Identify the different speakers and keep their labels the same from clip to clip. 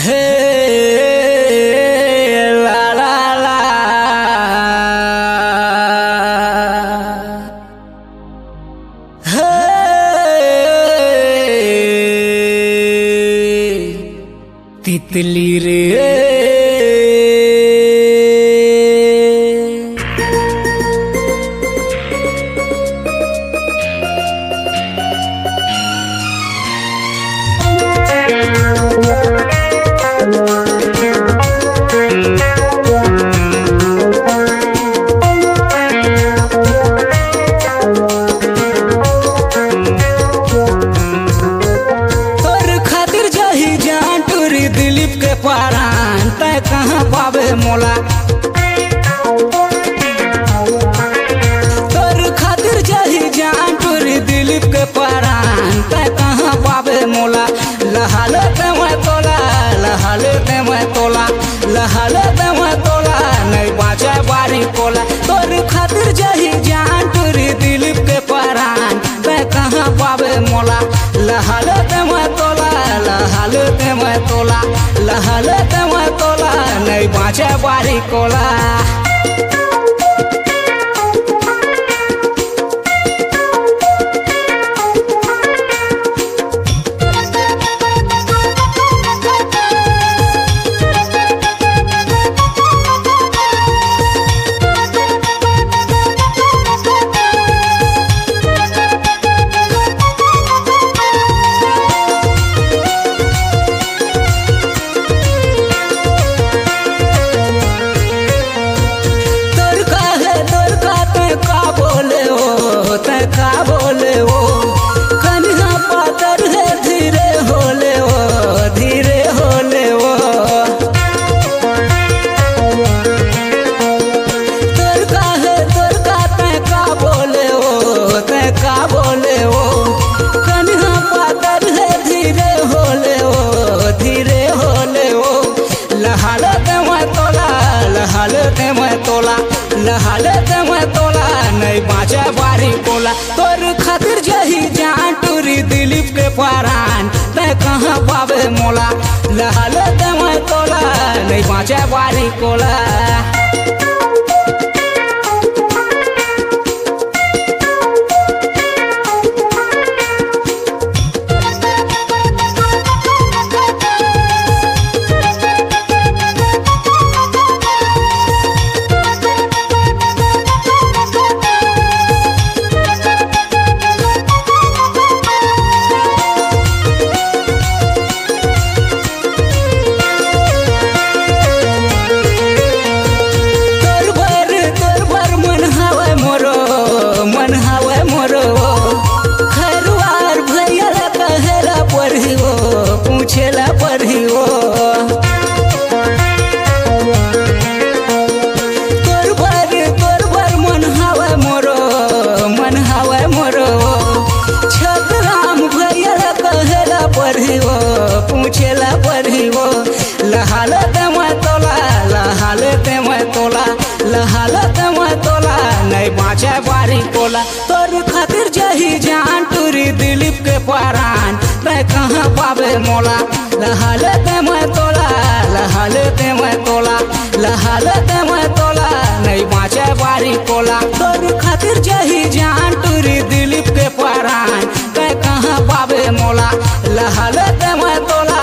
Speaker 1: हे ला ला ला हे तितली रे दिलीप के पारान तय कहाँ पावे मोला तोर खातिर जही जान टूरी दिलीप के पारान तय कहाँ पावे मोला लहाले ते मैं तोला लहाले ते मैं तोला लहाले ते मैं तोला नहीं बाँचे बारी कोला तोर खातिर जही जान टूरी दिलीप के पारान तय कहाँ पावे मोला लहाले ते मैं तोला लहाले ते मैं तोला लहाले ते मैं तोला नहीं बाँचे बारी कोला का बोले वो कन्हा पातर है धीरे होले वो धीरे होले वो तोर का तय का बोले वो तय का बोले वो कन्हा पातर है धीरे होले वो धीरे होले वो लहाले ते मैं तोला लहाले ते मैं तोला लहाले ते मैं तोला नहीं बाँचे बारी कोला तोर खातिर जही जान टूरी दिलीप के पारान तय कहाँ पावे मोला लहाले ते मैं तोला नहीं बाँचे बारी कोला मन हवे मोरो खरवार भैया कहेला पढ़ी वो पूछेला पढ़ी वो तोर बर मन हवे मोरो छतराम भैया कहेला पढ़ी वो पूछेला पढ़ी वो लहाले ते मैं तोला लहाले ते मैं तोला लहाले ते मैं तोला नहीं बाँचे बारी कोला तोर खातिर जही जान टूरी दिलीप के पारान तय कहाँ पावे मोला लहाले ते मैं तोला लहाले ते मैं तोला लहाले ते मैं तोला नहीं बाँचे बारी कोला तोर खातिर जही जान टूरी दिलीप के पारान तय कहाँ पावे मोला लहाले ते मैं तोला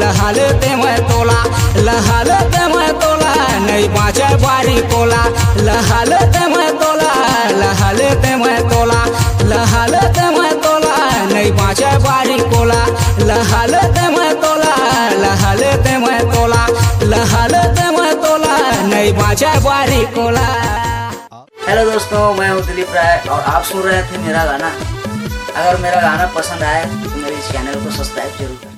Speaker 1: लहाले ते मैं तोला लहाले ते मैं तोला नहीं बाँचे बारी कोला लहाले ते मैं तोला लहाले ते मैं तोला लहाले ते मैं तोला नहीं बाँचे बारी कोला लहाले ते मैं तोला लहाले ते मैं तोला लहाले ते मैं तोला नहीं बाँचे बारी कोला।
Speaker 2: हेलो दोस्तों, मैं हूँ दिलीप राय और आप सुन रहे थे मेरा गाना। अगर मेरा गाना पसंद आए तो मेरे इस चैनल को सब्सक्राइब जरूर करें।